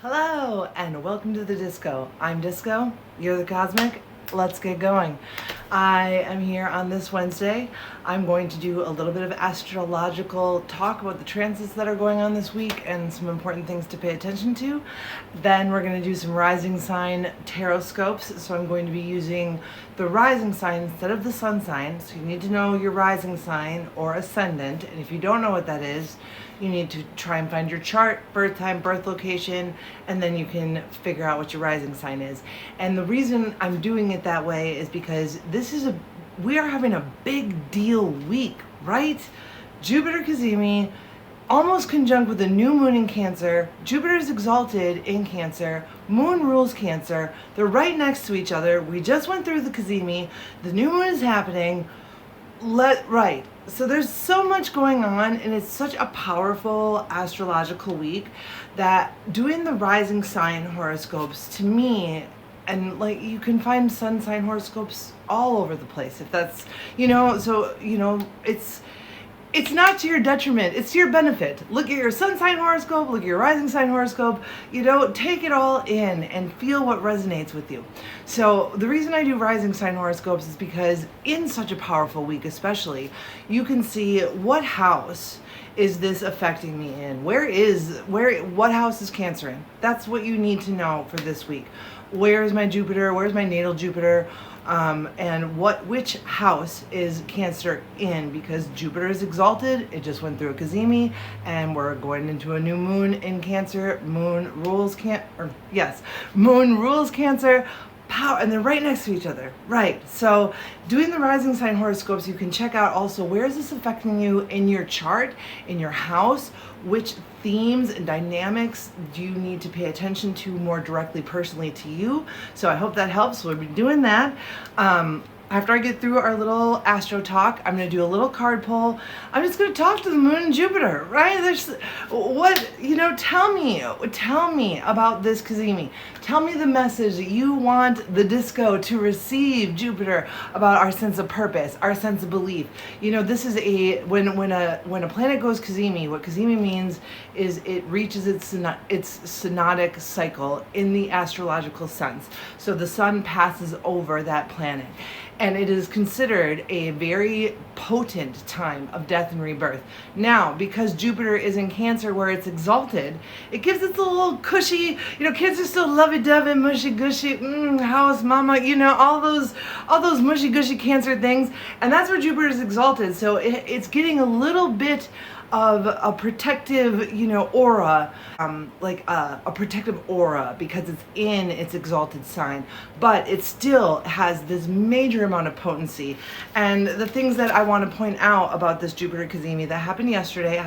Hello and welcome to the disco. I'm Disco, you're the Cosmic. Let's get going. I am here on this Wednesday. I'm going to do a little bit of astrological talk about the transits that are going on this week and some important things to pay attention to. Then we're going to do some rising sign tarot scopes. So I'm going to be using the rising sign instead of the sun sign. So you need to know your rising sign or ascendant. And if you don't know what that is, you need to try and find your chart, birth time, birth location, and then you can figure out what your rising sign is. And the reason I'm doing it that way is because we are having a big deal week, right? Jupiter Cazimi, almost conjunct with the new moon in Cancer. Jupiter is exalted in Cancer. Moon rules Cancer. They're right next to each other. We just went through the Cazimi. The new moon is happening. Right. So there's so much going on, and it's such a powerful astrological week that doing the rising sign horoscopes, to me, and like you can find sun sign horoscopes all over the place, if that's, it's not to your detriment, it's to your benefit. Look at your sun sign horoscope, look at your rising sign horoscope, take it all in and feel what resonates with you. So the reason I do rising sign horoscopes is because in such a powerful week especially, you can see what house is this affecting me in? What house is Cancer in? That's what you need to know for this week. Where is my Jupiter? Where's my natal Jupiter? And which house is Cancer in? Because Jupiter is exalted. It just went through a Cazimi, and we're going into a new moon in Cancer. Moon rules Cancer. Power, and they're right next to each other. Right. So doing the rising sign horoscopes, you can check out also where is this affecting you in your chart, in your house, which themes and dynamics do you need to pay attention to more directly personally to you. So I hope that helps. We'll be doing that. After I get through our little astro talk, I'm going to do a little card pull. I'm just going to talk to the moon and Jupiter, right? Tell me about this Cazimi. Tell me the message that you want the disco to receive, Jupiter, about our sense of purpose, our sense of belief. This is when a planet goes Cazimi, what Cazimi means is it reaches its synodic cycle in the astrological sense. So the sun passes over that planet. And it is considered a very potent time of death and rebirth. Now, because Jupiter is in Cancer where it's exalted, it gives it a little cushy, Cancer's still lovey-dovey, mushy-gushy, house mama, all those mushy-gushy Cancer things. And that's where Jupiter is exalted. So it's getting a little bit of a protective, aura, like a protective aura because it's in its exalted sign, but it still has this major amount of potency. And the things that I want to point out about this Jupiter Cazimi that happened yesterday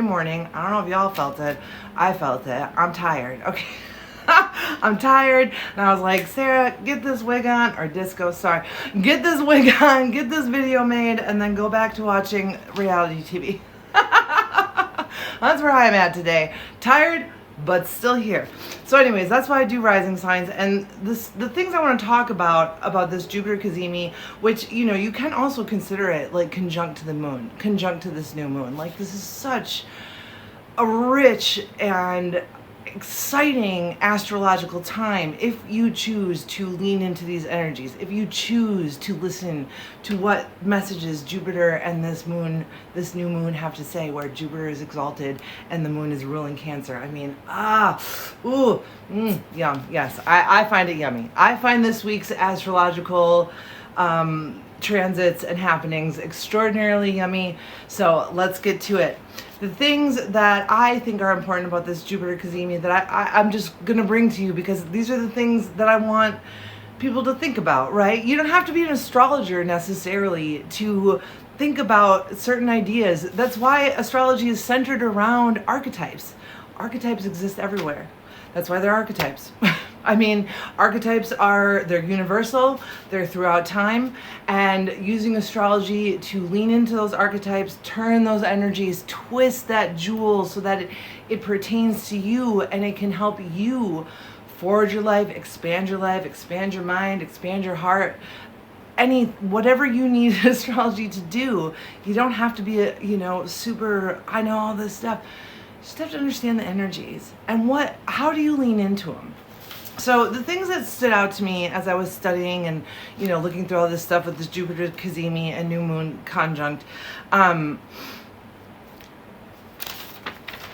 morning, I don't know if y'all felt it, I felt it, I'm tired, okay? I'm tired, and I was like, Sarah, get this wig on, or Disco, sorry, get this wig on, get this video made, and then go back to watching reality TV. That's where I'm at today. Tired, but still here. So anyways, that's why I do rising signs. And the things I want to talk about this Jupiter Cazimi, which, you can also consider it like conjunct to the moon, conjunct to this new moon. Like, this is such a rich and exciting astrological time if you choose to lean into these energies, if you choose to listen to what messages Jupiter and this new moon have to say, where Jupiter is exalted and the moon is ruling Cancer. I mean, yum. Yes, I find it yummy. I find this week's astrological transits and happenings extraordinarily yummy. So let's get to it. The things that I think are important about this Jupiter Cazimi that I'm just going to bring to you, because these are the things that I want people to think about, right? You don't have to be an astrologer necessarily to think about certain ideas. That's why astrology is centered around archetypes. Archetypes exist everywhere. That's why they're archetypes. I mean, archetypes they're universal, they're throughout time, and using astrology to lean into those archetypes, turn those energies, twist that jewel so that it pertains to you and it can help you forge your life, expand your mind, expand your heart. Whatever you need astrology to do, you don't have to be super, I know all this stuff. just have to understand the energies and how do you lean into them. So the things that stood out to me as I was studying and, looking through all this stuff with this Jupiter, Cazimi, and new moon conjunct,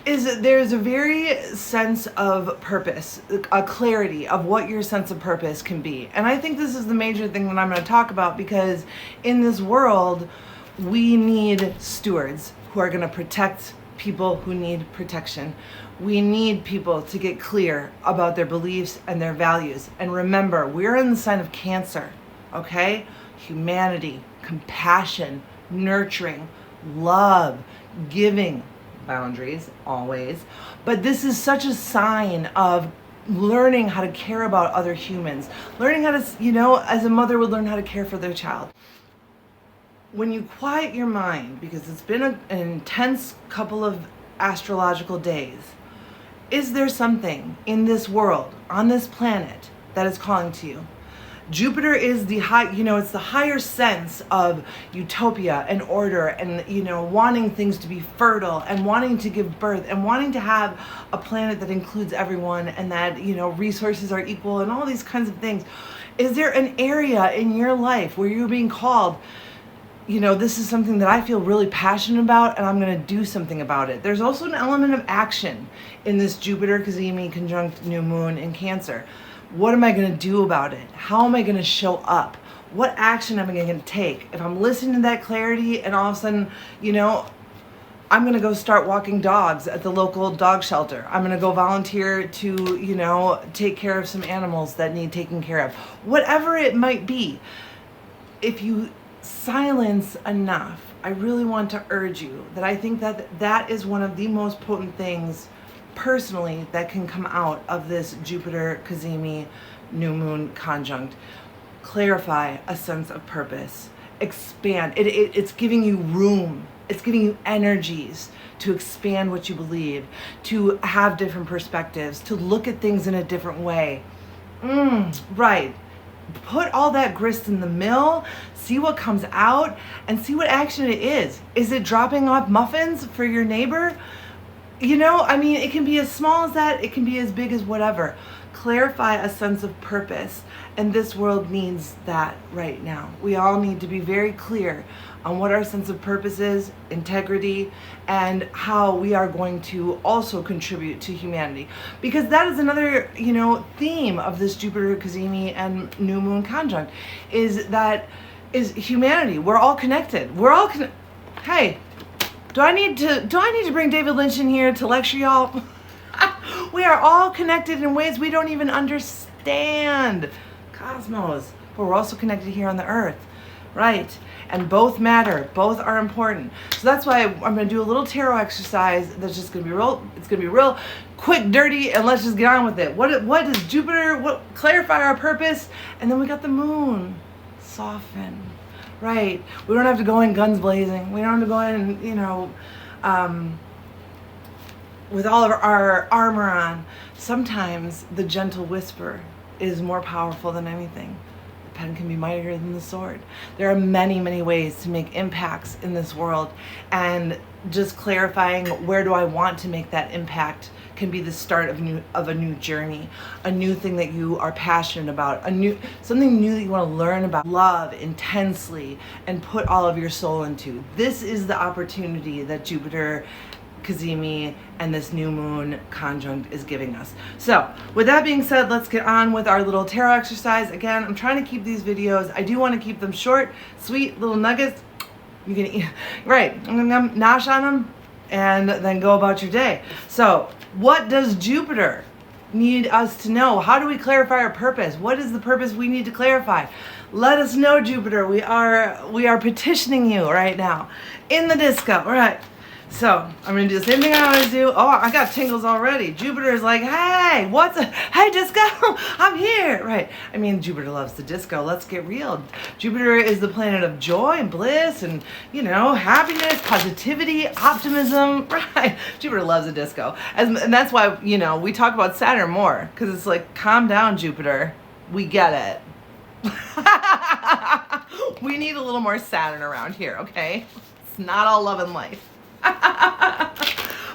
is that there's a very sense of purpose, a clarity of what your sense of purpose can be. And I think this is the major thing that I'm going to talk about, because in this world, we need stewards who are going to protect people who need protection. We need people to get clear about their beliefs and their values. And remember, we're in the sign of Cancer, okay? Humanity, compassion, nurturing, love, giving, boundaries, always. But this is such a sign of learning how to care about other humans. Learning how to, as a mother would learn how to care for their child. When you quiet your mind, because it's been an intense couple of astrological days, is there something in this world, on this planet, that is calling to you? Jupiter is the it's the higher sense of utopia and order and, wanting things to be fertile and wanting to give birth and wanting to have a planet that includes everyone and that, resources are equal and all these kinds of things. Is there an area in your life where you're being called, this is something that I feel really passionate about and I'm going to do something about it? There's also an element of action in this Jupiter Cazimi conjunct new moon in Cancer. What am I going to do about it? How am I going to show up? What action am I going to take? If I'm listening to that clarity and all of a sudden, I'm going to go start walking dogs at the local dog shelter. I'm going to go volunteer to, take care of some animals that need taken care of. Whatever it might be, if you silence enough, I really want to urge you that I think that is one of the most potent things personally that can come out of this Jupiter Cazimi new moon conjunct. Clarify a sense of purpose. Expand. It's giving you room. It's giving you energies to expand what you believe, to have different perspectives, to look at things in a different way. Right. Put all that grist in the mill, see what comes out, and see what action it is. Is it dropping off muffins for your neighbor? It can be as small as that, it can be as big as whatever. Clarify a sense of purpose, and this world needs that right now. We all need to be very clear on what our sense of purpose is, integrity, and how we are going to also contribute to humanity. Because that is another, theme of this Jupiter Cazimi and new moon conjunct, is humanity. We're all connected. Hey, do I need to bring David Lynch in here to lecture y'all? We are all connected in ways we don't even understand. Cosmos. But we're also connected here on the earth. Right? And both matter. Both are important. So that's why I'm going to do a little tarot exercise that's just going to be real quick, dirty, and let's just get on with it. What does Jupiter, clarify our purpose? And then we got the moon. Soften. Right. We don't have to go in guns blazing. We don't have to go in, with all of our armor on. Sometimes the gentle whisper is more powerful than anything. The pen can be mightier than the sword. There are many, many ways to make impacts in this world, and just clarifying where do I want to make that impact can be the start of a new journey, a new thing that you are passionate about, something new that you want to learn about, love intensely, and put all of your soul into. This is the opportunity that Jupiter Cazimi and this new moon conjunct is giving us. So with that being said, let's get on with our little tarot exercise. Again, I'm trying to keep these videos, I do want to keep them short, sweet little nuggets. You can eat, right, I'm gonna nosh on them and then go about your day. So what does Jupiter need us to know? How do we clarify our purpose? What is the purpose we need to clarify? Let us know, Jupiter. We are petitioning you right now in the disco. All right. So I'm gonna do the same thing I always do. Oh, I got tingles already. Jupiter is like, hey, hey, disco, I'm here. Right. I mean, Jupiter loves the disco. Let's get real. Jupiter is the planet of joy and bliss and, happiness, positivity, optimism. Right. Jupiter loves the disco. And that's why, we talk about Saturn more, because it's like, calm down, Jupiter. We get it. We need a little more Saturn around here, okay? It's not all love and life.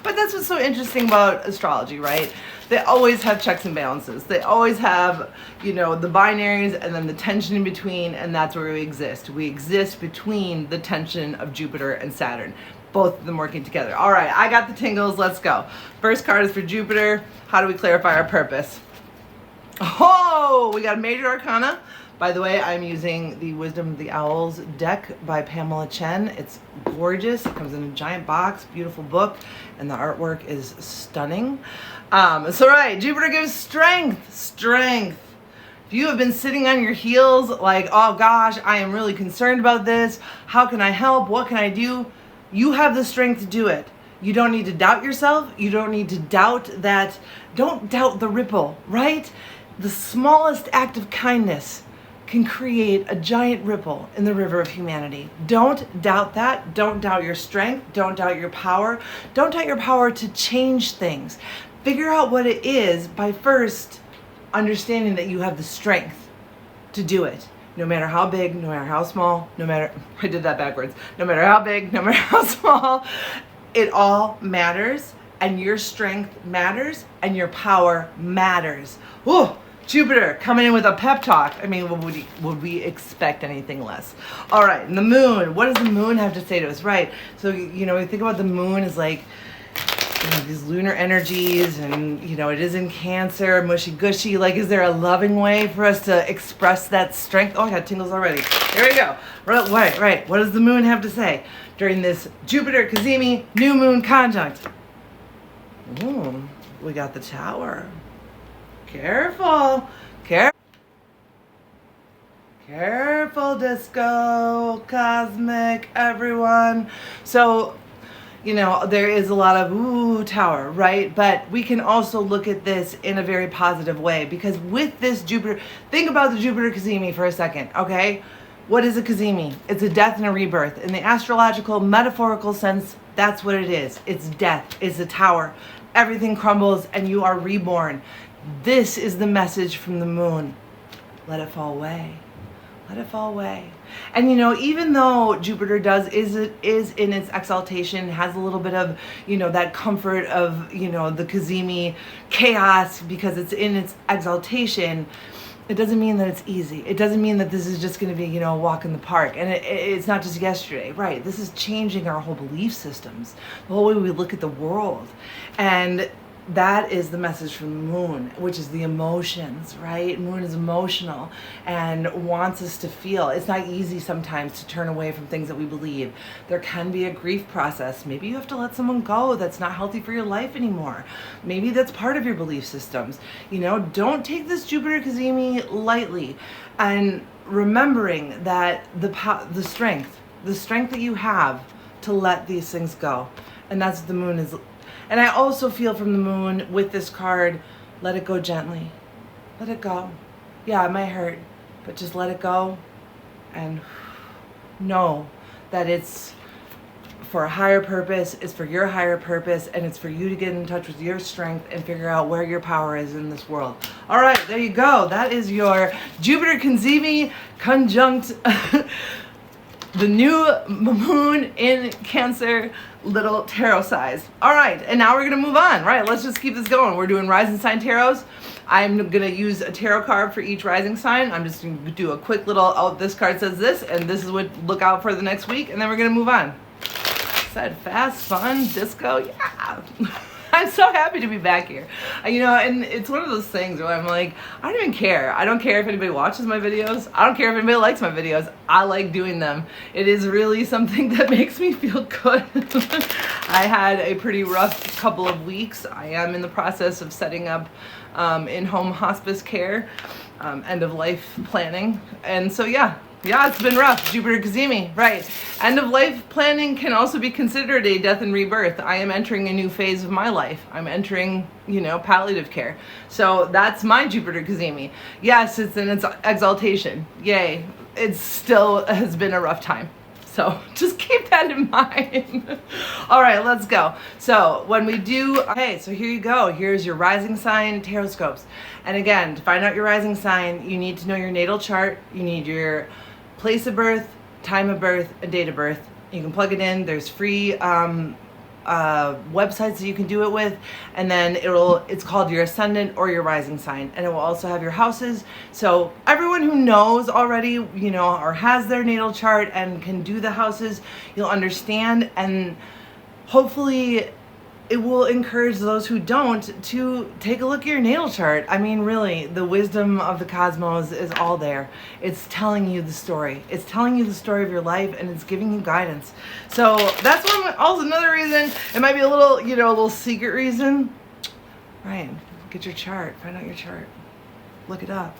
But that's what's so interesting about astrology, right? They always have checks and balances. They always have, you know, the binaries and then the tension in between, and that's where we exist. We exist between the tension of Jupiter and Saturn, both of them working together. All right, I got the tingles. Let's go. First card is for Jupiter. How do we clarify our purpose? Oh, we got a major arcana. By the way, I'm using the Wisdom of the Owls deck by Pamela Chen. It's gorgeous. It comes in a giant box, beautiful book, and the artwork is stunning. So right, Jupiter gives strength. Strength. If you have been sitting on your heels like, oh gosh, I am really concerned about this. How can I help? What can I do? You have the strength to do it. You don't need to doubt yourself. You don't need to doubt that. Don't doubt the ripple, right? The smallest act of kindness can create a giant ripple in the river of humanity. Don't doubt that. Don't doubt your strength. Don't doubt your power. Don't doubt your power to change things. Figure out what it is by first understanding that you have the strength to do it. No matter how big, no matter how small, I did that backwards. No matter how big, no matter how small, it all matters, and your strength matters, and your power matters. Whoa! Jupiter coming in with a pep talk. I mean, would we expect anything less? All right, and the moon. What does the moon have to say to us? Right, so, you know, we think about the moon as like, you know, these lunar energies, and, you know, it is in Cancer, mushy-gushy. Like, is there a loving way for us to express that strength? Oh, I got tingles already. There we go. Right. What does the moon have to say during this Jupiter Cazimi new moon conjunct? Ooh, we got the Tower. Careful, disco, cosmic, everyone. So, you know, there is a lot of Tower, right? But we can also look at this in a very positive way, because with this Jupiter, think about the Jupiter Cazimi for a second, okay? What is a Cazimi? It's a death and a rebirth. In the astrological, metaphorical sense, that's what it is. It's death. It's a tower. Everything crumbles and you are reborn. This is the message from the moon. Let it fall away. Let it fall away. And, you know, even though Jupiter is in its exaltation, has a little bit of, you know, that comfort of, you know, the Cazimi chaos because it's in its exaltation, it doesn't mean that it's easy. It doesn't mean that this is just going to be, you know, a walk in the park. And it's not just yesterday, right? This is changing our whole belief systems, the whole way we look at the world. And that is the message from the moon, which is the emotions, right? Moon is emotional and wants us to feel. It's not easy sometimes to turn away from things that we believe. There can be a grief process. Maybe you have to let someone go that's not healthy for your life anymore. That that's part of your belief systems. You know, don't take this Jupiter Cazimi lightly, and remembering that the strength that you have to let these things go. And that's what the moon is. And I also feel from the moon with this card, let it go gently. Let it go. Yeah, it might hurt, but just let it go and know that it's for a higher purpose, it's for your higher purpose, and it's for you to get in touch with your strength and figure out where your power is in this world. All right, there you go. That is your Jupiter Cazimi conjunct the new moon in Cancer little tarot size. All right, and now we're gonna move on. Right, let's just keep this going. We're doing rising sign tarots. I'm gonna use a tarot card for each rising sign. I'm just gonna do a quick little, oh, this card says this, and this is what look out for the next week, and then we're gonna move on. Said fast, fun, disco, yeah. I'm so happy to be back here. You know, and it's one of those things where I'm like, I don't even care. I don't care if anybody watches my videos. I don't care if anybody likes my videos. I like doing them. It is really something that makes me feel good. I had a pretty rough couple of weeks. I am in the process of setting up in-home hospice care, end of life planning. And so, yeah, it's been rough. Jupiter Cazimi, right. End of life planning can also be considered a death and rebirth. I am entering a new phase of my life. I'm entering, you know, palliative care. So that's my Jupiter Cazimi. Yes, it's in its exaltation. Yay. It still has been a rough time. So just keep that in mind. All right, let's go. So when we do, okay, so here you go. Here's your rising sign tarot scopes. And again, to find out your rising sign, you need to know your natal chart. You need your place of birth, time of birth, and date of birth. You can plug it in. There's free websites that you can do it with, and then it's called your ascendant or your rising sign, and it will also have your houses. So everyone who knows already, or has their natal chart and can do the houses, you'll understand, and hopefully it will encourage those who don't to take a look at your natal chart. I mean, really, the wisdom of the cosmos is all there. It's telling you the story. It's telling you the story of your life, and it's giving you guidance. So that's also another reason. It might be a little secret reason. Ryan, get your chart. Find out your chart. Look it up.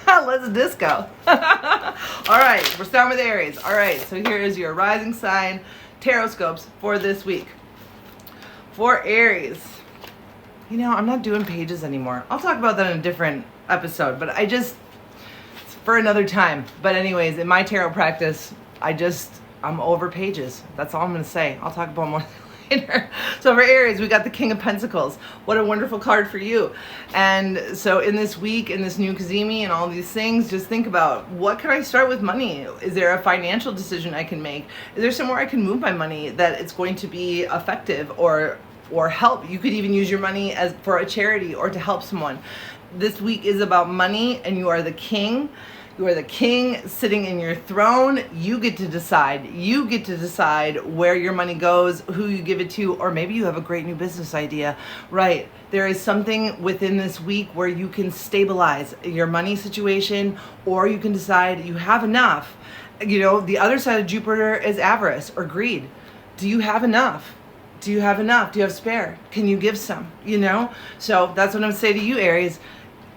Let's disco. All right, we're starting with Aries. All right, so here is your rising sign tarot scopes for this week. For Aries, I'm not doing pages anymore. I'll talk about that in a different episode, but it's for another time. But anyways, in my tarot practice, I'm over pages. That's all I'm going to say. I'll talk about more later. So for Aries, we got the King of Pentacles. What a wonderful card for you. And so in this week, in this new Cazimi and all these things, just think about, what can I start with money? Is there a financial decision I can make? Is there somewhere I can move my money that it's going to be effective or help? You could even use your money for a charity or to help someone. This week is about money, and you are the king. You are the king sitting in your throne. You get to decide. You get to decide where your money goes, who you give it to, or maybe you have a great new business idea. Right. There is something within this week where you can stabilize your money situation, or you can decide you have enough. The other side of Jupiter is avarice or greed. Do you have enough? Do you have enough? Do you have spare? Can you give some? So that's what I'm saying to you, Aries.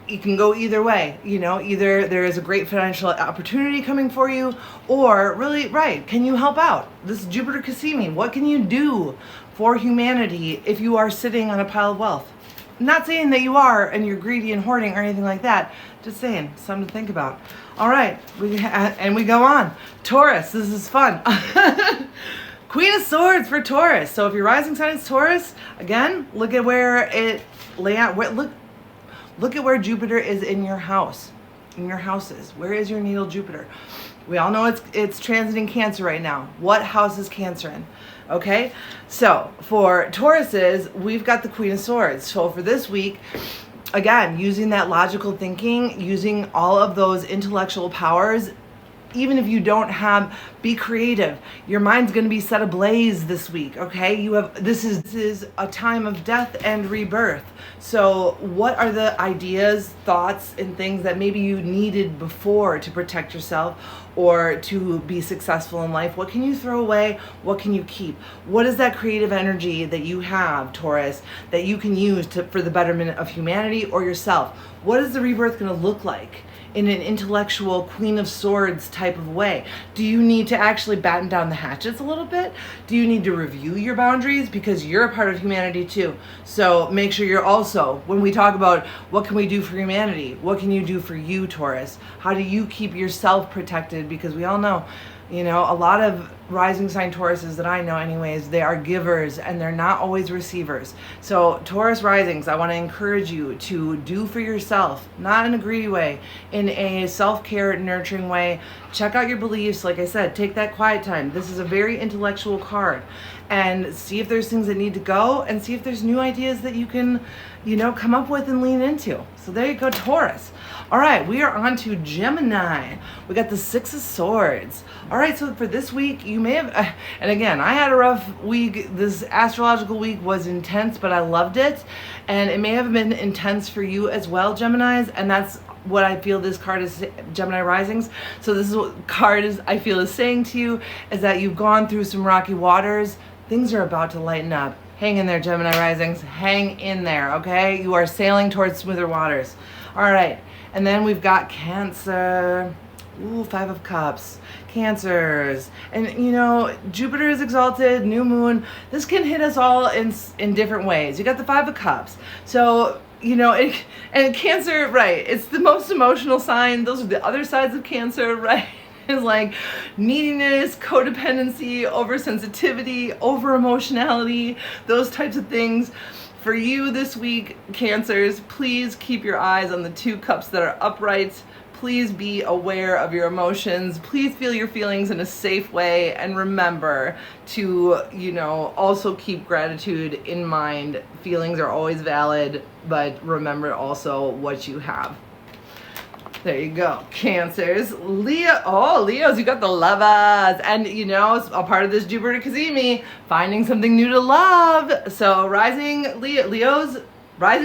It can go either way. Either there is a great financial opportunity coming for you, or really, right, can you help out? This is Jupiter Cazimi. What can you do for humanity if you are sitting on a pile of wealth? I'm not saying that you are and you're greedy and hoarding or anything like that. Just saying, something to think about. All right, we go on. Taurus, this is fun. Queen of Swords for Taurus. So if your rising sign is Taurus, again, look at where it lay out. Look at where Jupiter is in your house, in your houses. Where is your natal Jupiter? We all know it's transiting Cancer right now. What house is Cancer in? Okay, so for Tauruses, we've got the Queen of Swords. So for this week, again, using that logical thinking, using all of those intellectual powers. Even if you don't be creative. Your mind's going to be set ablaze this week, okay? This is a time of death and rebirth. So what are the ideas, thoughts, and things that maybe you needed before to protect yourself or to be successful in life? What can you throw away? What can you keep? What is that creative energy that you have, Taurus, that you can use for the betterment of humanity or yourself? What is the rebirth going to look like? In an intellectual Queen of Swords type of way? Do you need to actually batten down the hatches a little bit? Do you need to review your boundaries? Because you're a part of humanity too. So make sure you're also, when we talk about what can we do for humanity, what can you do for you, Taurus? How do you keep yourself protected? Because we all know, a lot of rising sign Tauruses that I know anyways, they are givers and they're not always receivers. So Taurus risings, I want to encourage you to do for yourself, not in a greedy way, in a self-care, nurturing way. Check out your beliefs. Like I said, take that quiet time. This is a very intellectual card, and see if there's things that need to go, and see if there's new ideas that you can, come up with and lean into. So there you go, Taurus. All right, we are on to Gemini. We got the Six of Swords. All right, so for this week, you may have, and again, I had a rough week. This astrological week was intense, but I loved it. And it may have been intense for you as well, Geminis. And that's what I feel this card is, Gemini risings. So this is what card is, I feel, is saying to you, is that you've gone through some rocky waters. Things are about to lighten up. Hang in there, Gemini risings. Hang in there, okay? You are sailing towards smoother waters. All right. And then we've got Cancer. Ooh, Five of Cups. Cancers. And Jupiter is exalted, new moon. This can hit us all in different ways. You got the Five of Cups. So, and Cancer, right, it's the most emotional sign. Those are the other sides of Cancer, right? Is like neediness, codependency, oversensitivity, over-emotionality, those types of things. For you this week, Cancers, please keep your eyes on the two cups that are upright. Please be aware of your emotions. Please feel your feelings in a safe way, and remember to, also keep gratitude in mind. Feelings are always valid, but remember also what you have. There you go. Cancers. Leos, you got the lovers. And, a part of this Jupiter Cazimi, finding something new to love. So rising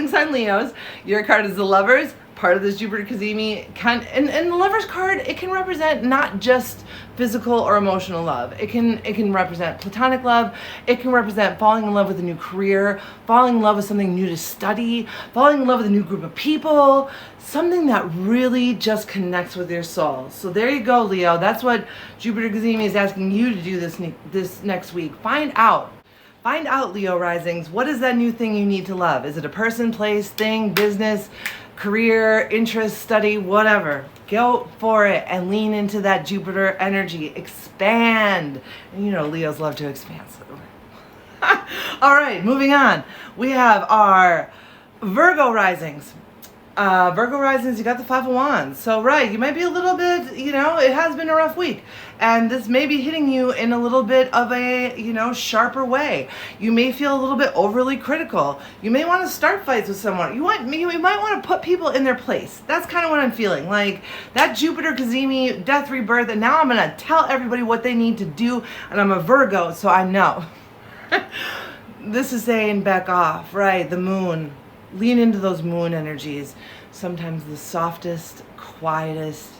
sign Leos, your card is the lovers. Part of this Jupiter Cazimi and the Lover's card, it can represent not just physical or emotional love. It can represent platonic love. It can represent falling in love with a new career, falling in love with something new to study, falling in love with a new group of people, something that really just connects with your soul. So there you go, Leo. That's what Jupiter Cazimi is asking you to do this next week. Find out, Leo risings, what is that new thing you need to love? Is it a person, place, thing, business, career, interest, study, whatever? Go for it and lean into that Jupiter energy. Expand. And Leos love to expand. So. All right, moving on. We have our Virgo risings. Virgo risings, you got the Five of Wands. So, you might be a little bit, it has been a rough week. And this may be hitting you in a little bit of a, sharper way. You may feel a little bit overly critical. You may want to start fights with someone. You might want to put people in their place. That's kind of what I'm feeling. Like that Jupiter Cazimi death rebirth, and now I'm going to tell everybody what they need to do. And I'm a Virgo, so I know. This is saying back off, right? The moon. Lean into those moon energies. Sometimes the softest, quietest,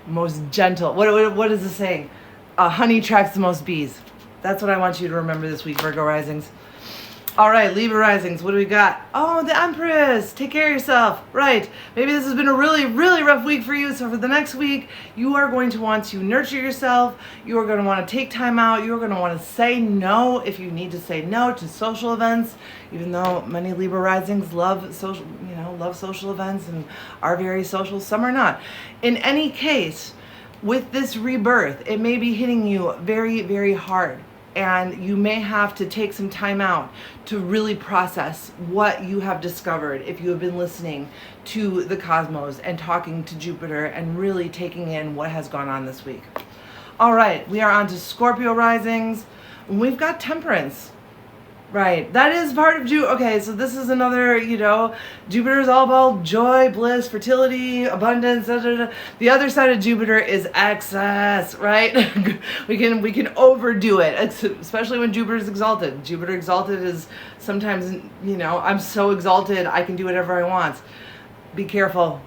most gentle. What is the saying? Honey attracts the most bees. That's what I want you to remember this week, Virgo risings. All right, Libra risings, what do we got? Oh, the Empress. Take care of yourself. Right. Maybe this has been a really, really rough week for you. So for the next week, you are going to want to nurture yourself. You are going to want to take time out. You are going to want to say no if you need to say no to social events, even though many Libra risings love social events and are very social. Some are not. In any case, with this rebirth, it may be hitting you very, very hard. And you may have to take some time out to really process what you have discovered if you have been listening to the cosmos and talking to Jupiter and really taking in what has gone on this week. All right, we are on to Scorpio risings. We've got Temperance. Right, that is part of Jupiter. Okay, so this is another, Jupiter is all about joy, bliss, fertility, abundance. The other side of Jupiter is excess, right? we can overdo it, especially when Jupiter is exalted. Jupiter exalted is sometimes, I'm so exalted, I can do whatever I want. Be careful,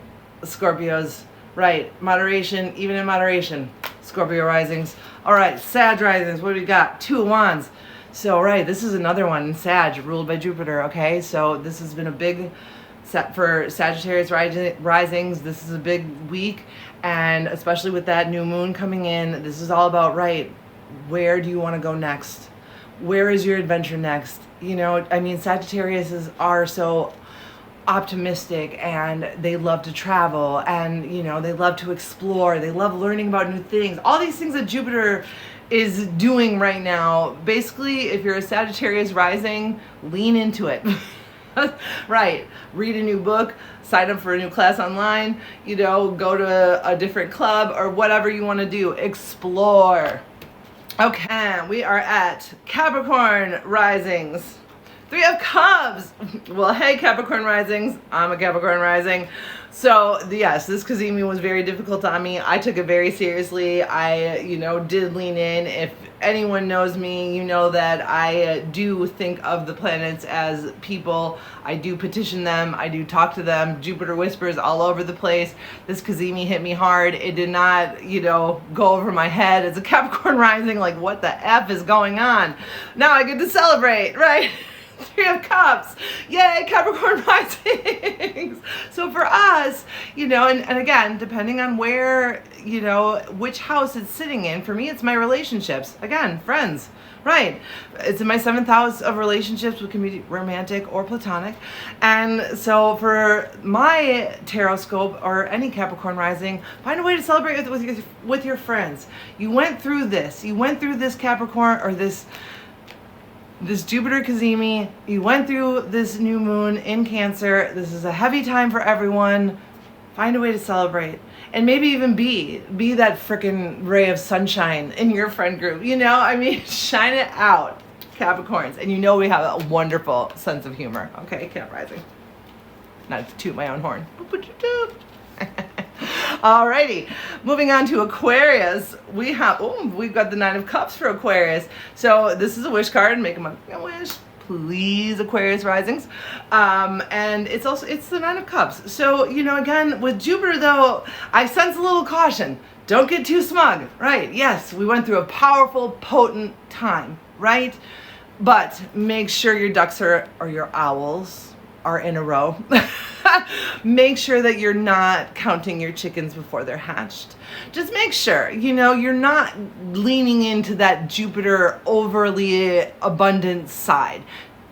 Scorpios. Right, moderation, even in moderation. Scorpio risings. All right, Sag risings. What do we got? Two of Wands. So, this is another one, Sag, ruled by Jupiter, okay? So this has been a big set for Sagittarius risings. This is a big week, and especially with that new moon coming in, this is all about, where do you want to go next? Where is your adventure next? Sagittarius are so optimistic, and they love to travel, and, they love to explore. They love learning about new things. All these things that Jupiter is doing right now. Basically, if you're a Sagittarius rising, lean into it. Right. Read a new book, sign up for a new class online, go to a different club or whatever you want to do. Explore. Okay, we are at Capricorn risings. Three of Cups. Well, hey, Capricorn risings. I'm a Capricorn rising. So, yes, this Cazimi was very difficult on me. I took it very seriously. I, did lean in. If anyone knows me, you know that I do think of the planets as people. I do petition them. I do talk to them. Jupiter whispers all over the place. This Cazimi hit me hard. It did not, go over my head. As a Capricorn rising, like, what the F is going on? Now I get to celebrate, right? Three of Cups. Yay, Capricorn risings. So for us, and again, depending on where, which house it's sitting in, for me, it's my relationships. Again, friends, right? It's in my 7th house of relationships, which can be romantic or platonic. And so for my tarot scope or any Capricorn rising, find a way to celebrate with your friends. You went through this. You went through this Capricorn or this Jupiter Cazimi, you went through this new moon in Cancer. This is a heavy time for everyone. Find a way to celebrate. And maybe even be that freaking ray of sunshine in your friend group. You know, I mean, shine it out, Capricorns. And you know we have a wonderful sense of humor. Okay, Cap rising. Not to toot my own horn. Alrighty, moving on to Aquarius. We've got the Nine of Cups for Aquarius. So this is a wish card. Make them a wish, please, Aquarius risings. And it's the Nine of Cups. So, you know, again, with Jupiter though, I sense a little caution. Don't get too smug, right? Yes, we went through a powerful, potent time, right? But make sure your ducks or your owls are in a row. Make sure that you're not counting your chickens before they're hatched. Just make sure, you know, you're not leaning into that Jupiter overly abundant side.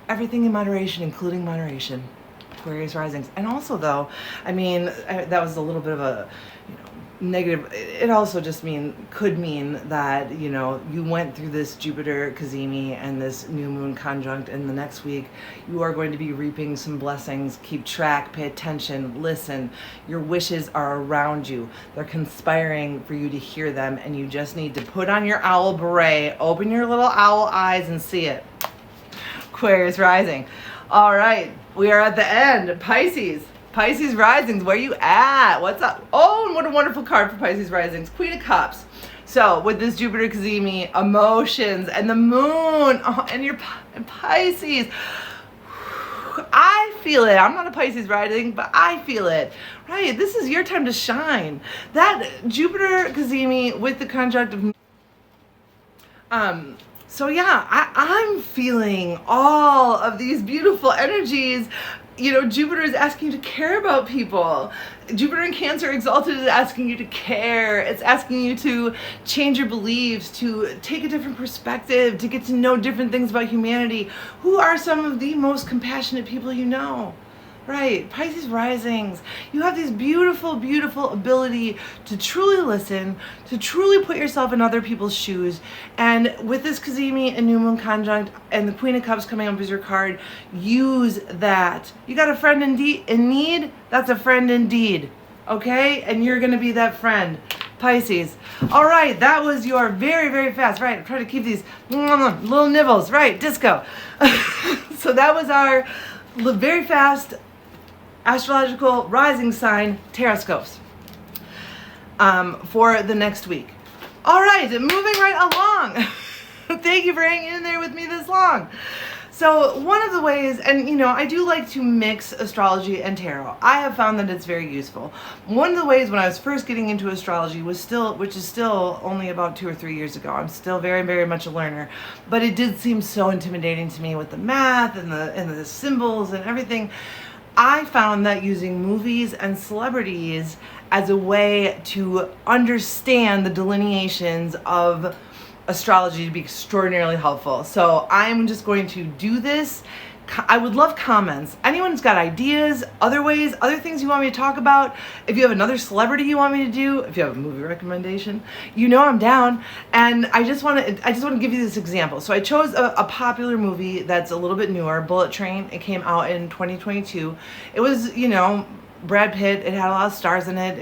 Everything in moderation, including moderation. Aquarius risings. And also though, I mean, that was a little bit of a, you know, negative. It also just could mean that, you know, you went through this Jupiter Cazimi and this new moon conjunct, and the next week you are going to be reaping some blessings. Keep track, pay attention, listen. Your wishes are around you. They're conspiring for you to hear them, and you just need to put on your owl beret, open your little owl eyes and see it. Aquarius rising. All right, we are at the end. Pisces. Pisces risings, where you at? What's up? Oh, and what a wonderful card for Pisces risings. Queen of Cups. So with this Jupiter Cazimi, emotions and the moon, and your Pisces. I feel it. I'm not a Pisces rising, but I feel it. Right, this is your time to shine. That Jupiter Cazimi with the conjunct of so yeah, I'm feeling all of these beautiful energies. You know, Jupiter is asking you to care about people. Jupiter in Cancer exalted is asking you to care. It's asking you to change your beliefs, to take a different perspective, to get to know different things about humanity. Who are some of the most compassionate people you know? Right, Pisces risings. You have this beautiful, beautiful ability to truly listen, to truly put yourself in other people's shoes. And with this Cazimi and New Moon conjunct and the Queen of Cups coming up as your card, use that. You got a friend in need? That's a friend indeed. Okay? And you're going to be that friend. Pisces. All right, that was your very, very fast. Right, I'm trying to keep these little nibbles. Right, disco. So that was our very fast astrological rising sign teroscopes for the next week. All right, moving right along. Thank you for hanging in there with me this long. So one of the ways, and you know, I do like to mix astrology and tarot. I have found that it's very useful. One of the ways when I was first getting into astrology was which is still only about 2 or 3 years ago. I'm still very, very much a learner, but it did seem so intimidating to me with the math and the symbols and everything. I found that using movies and celebrities as a way to understand the delineations of astrology to be extraordinarily helpful. So I'm just going to do this. I would love comments. Anyone who's got ideas, other ways, other things you want me to talk about, if you have another celebrity you want me to do, if you have a movie recommendation, you know I'm down. And I just want to give you this example. So I chose a popular movie that's a little bit newer, Bullet Train. It came out in 2022. It was, you know, Brad Pitt. It had a lot of stars in it.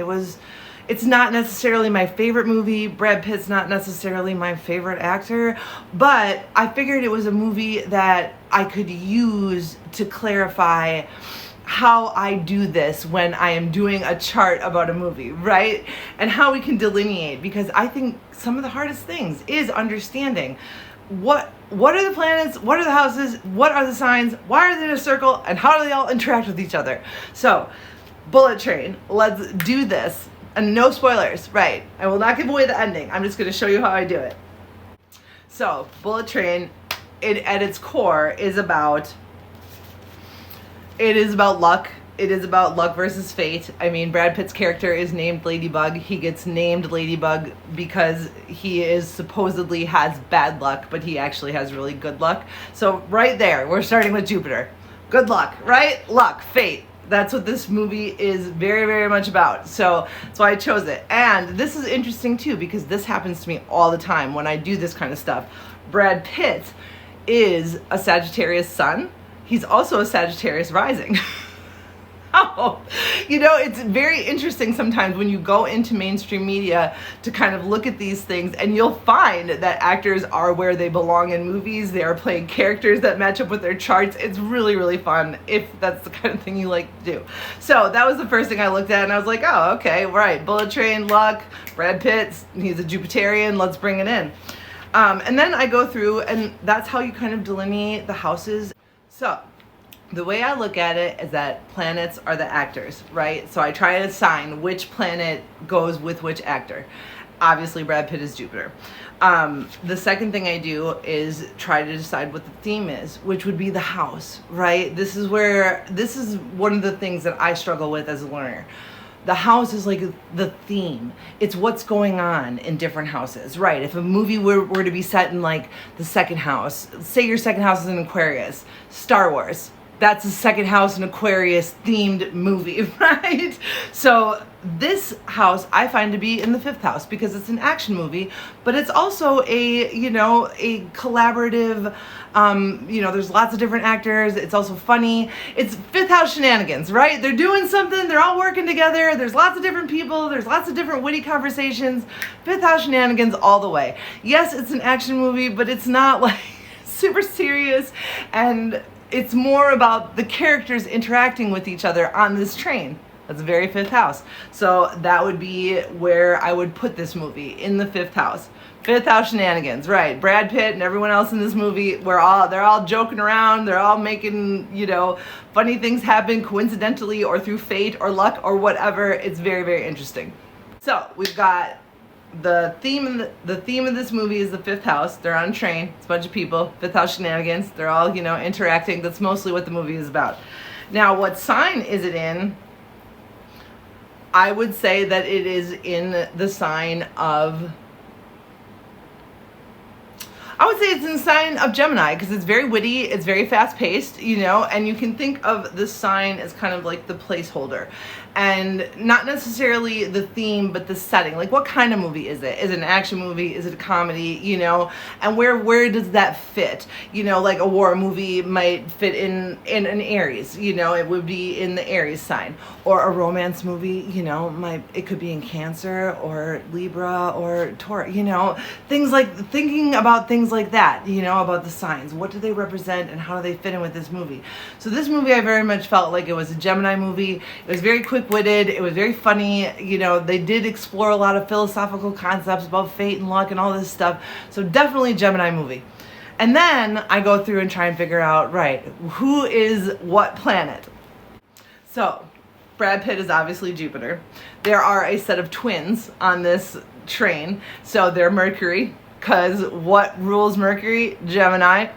It's not necessarily my favorite movie. Brad Pitt's not necessarily my favorite actor, but I figured it was a movie that I could use to clarify how I do this when I am doing a chart about a movie, right? And how we can delineate, because I think some of the hardest things is understanding what are the planets, what are the houses, what are the signs, why are they in a circle, and how do they all interact with each other? So, Bullet Train, let's do this. And no spoilers, right? I will not give away the ending. I'm just going to show you how I do it. So, Bullet Train, at its core, is about luck. It is about luck versus fate. I mean, Brad Pitt's character is named Ladybug. He gets named Ladybug because he supposedly has bad luck, but he actually has really good luck. So right there, we're starting with Jupiter. Good luck, right? Luck, fate. That's what this movie is very, very much about. So that's why I chose it. And this is interesting too, because this happens to me all the time when I do this kind of stuff. Brad Pitt is a Sagittarius sun. He's also a Sagittarius rising. How So, it's very interesting sometimes when you go into mainstream media to kind of look at these things, and you'll find that actors are where they belong in movies. They are playing characters that match up with their charts. It's really, really fun if that's the kind of thing you like to do. So that was the first thing I looked at, and I was like, oh, okay, right. Bullet Train, Luck, Brad Pitt, he's a Jupiterian, let's bring it in. And then I go through, and that's how you kind of delineate the houses. So the way I look at it is that planets are the actors, right? So I try to assign which planet goes with which actor. Obviously, Brad Pitt is Jupiter. The second thing I do is try to decide what the theme is, which would be the house, right? This is one of the things that I struggle with as a learner. The house is like the theme. It's what's going on in different houses, right? If a movie were to be set in like the second house, say your second house is in Aquarius, Star Wars, that's a second house in Aquarius themed movie, right? So this house I find to be in the fifth house because it's an action movie, but it's also a collaborative, there's lots of different actors. It's also funny. It's fifth house shenanigans, right? They're doing something, they're all working together. There's lots of different people. There's lots of different witty conversations. Fifth house shenanigans all the way. Yes, it's an action movie, but it's not like super serious, and it's more about the characters interacting with each other on this train. That's very fifth house. So that would be where I would put this movie, in the fifth house. Fifth house shenanigans, right? Brad Pitt and everyone else in this movie, they're all joking around. They're all making, funny things happen coincidentally or through fate or luck or whatever. It's very, very interesting. So we've got the theme of this movie is the fifth house. They're on a train. It's a bunch of people. Fifth house shenanigans. They're all, interacting. That's mostly what the movie is about. Now, what sign is it in? I would say that it is in the sign of... I would say it's in the sign of Gemini because it's very witty, it's very fast-paced, and you can think of the sign as kind of like the placeholder. And not necessarily the theme, but the setting. Like, what kind of movie is it? Is it an action movie? Is it a comedy? And where does that fit? Like a war movie might fit in an Aries. It would be in the Aries sign. Or a romance movie, it could be in Cancer or Libra or Taurus. Thinking about things like that. About the signs. What do they represent and how do they fit in with this movie? So this movie, I very much felt like it was a Gemini movie. It was very quick-witted. It was very funny. They did explore a lot of philosophical concepts about fate and luck and all this stuff. So definitely Gemini movie. And then I go through and try and figure out, right, who is what planet? So Brad Pitt is obviously Jupiter. There are a set of twins on this train. So they're Mercury, because what rules Mercury? Gemini.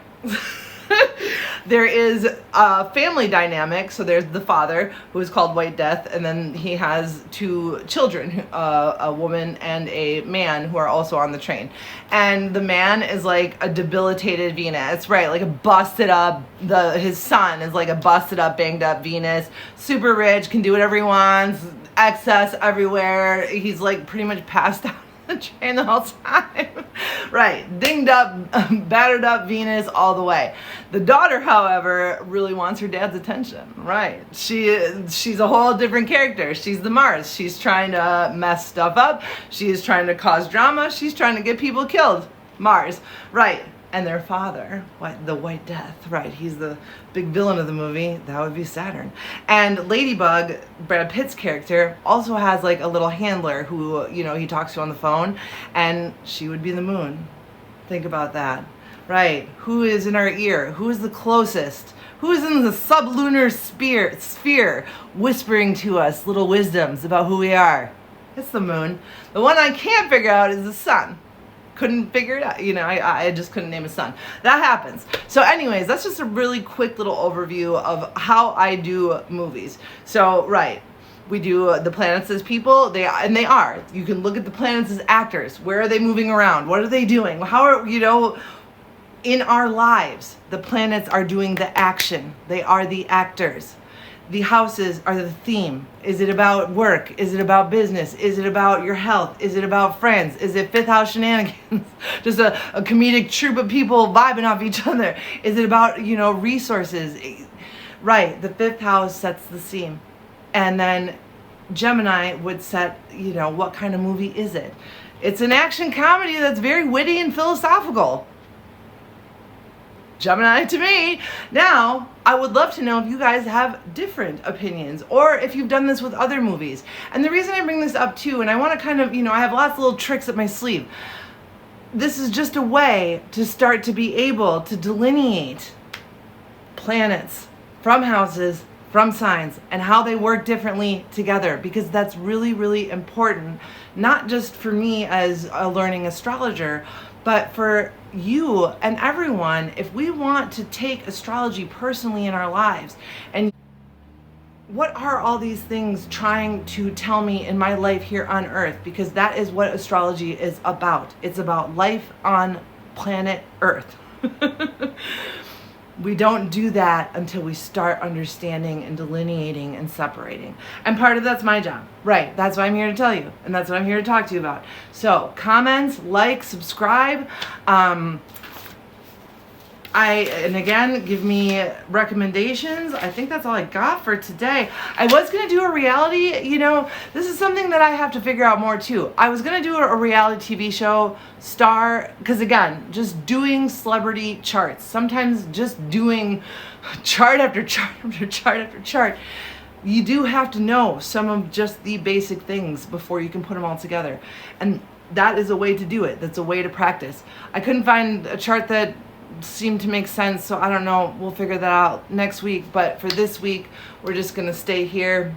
There is a family dynamic. So there's the father, who is called White Death, and then he has two children, a woman and a man, who are also on the train. And the man is like a debilitated Venus, right? Like a busted up, his son is like a busted up, banged up Venus, super rich, can do whatever he wants, excess everywhere. He's like pretty much passed out the train the whole time. Right, dinged up, battered up Venus all the way. The daughter, however, really wants her dad's attention. Right, she's a whole different character. She's the Mars. She's trying to mess stuff up. She's trying to cause drama. She's trying to get people killed. Mars, right. And their father, the White Death, right? He's the big villain of the movie. That would be Saturn. And Ladybug, Brad Pitt's character, also has like a little handler who, he talks to on the phone, and she would be the moon. Think about that, right? Who is in our ear? Who is the closest? Who is in the sublunar sphere whispering to us little wisdoms about who we are? It's the moon. The one I can't figure out is the sun. Couldn't figure it out. I just couldn't name a son. That happens. So anyways, that's just a really quick little overview of how I do movies. So, right, we do the planets as people. They are. You can look at the planets as actors. Where are they moving around? What are they doing? How are, in our lives, the planets are doing the action. They are the actors. The houses are the theme. Is it about work? Is it about business? Is it about your health? Is it about friends? Is it fifth house shenanigans? Just a comedic troupe of people vibing off each other? Is it about, resources? Right, the fifth house sets the scene. And then Gemini would set, what kind of movie is it? It's an action comedy that's very witty and philosophical. Gemini to me. Now, I would love to know if you guys have different opinions or if you've done this with other movies. And the reason I bring this up too, and I want to kind of, I have lots of little tricks up my sleeve. This is just a way to start to be able to delineate planets from houses, from signs, and how they work differently together, because that's really, really important, not just for me as a learning astrologer, but for you and everyone, if we want to take astrology personally in our lives. And what are all these things trying to tell me in my life here on Earth? Because that is what astrology is about. It's about life on planet Earth. We don't do that until we start understanding and delineating and separating. And part of that's my job. Right. That's what I'm here to tell you. And that's what I'm here to talk to you about. So comments, like, subscribe. And again, give me recommendations. I think that's all I got for today. I was going to do a reality, this is something that I have to figure out more too. I was going to do a reality TV show star, because again, just doing celebrity charts, sometimes just doing chart after chart after chart after chart, you do have to know some of just the basic things before you can put them all together. And that is a way to do it. That's a way to practice. I couldn't find a chart that seem to make sense, so I don't know, we'll figure that out next week. But for this week, we're just gonna stay here.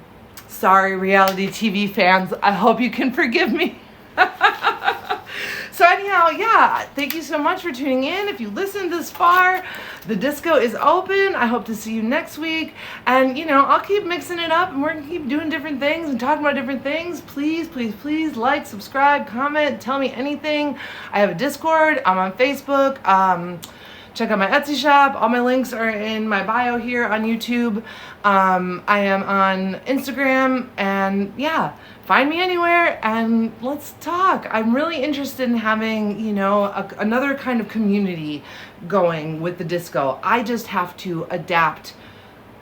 Sorry, reality TV fans, I hope you can forgive me. So anyhow, yeah, thank you so much for tuning in. If you listened this far, the disco is open. I hope to see you next week. And I'll keep mixing it up, and we're gonna keep doing different things and talking about different things. Please, please, please like, subscribe, comment, tell me anything. I have a Discord, I'm on Facebook. Check out my Etsy shop. All my links are in my bio here on YouTube. I am on Instagram, and yeah, find me anywhere and let's talk. I'm really interested in having, another kind of community going with the disco. I just have to adapt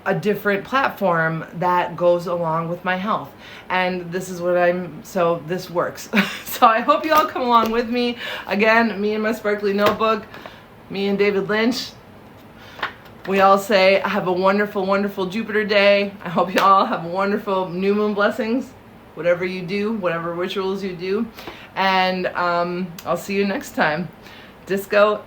a different platform that goes along with my health. And this is what so this works. So I hope you all come along with me. Again, me and my sparkly notebook. Me and David Lynch, we all say, have a wonderful, wonderful Jupiter day. I hope you all have wonderful new moon blessings, whatever you do, whatever rituals you do. And I'll see you next time. Disco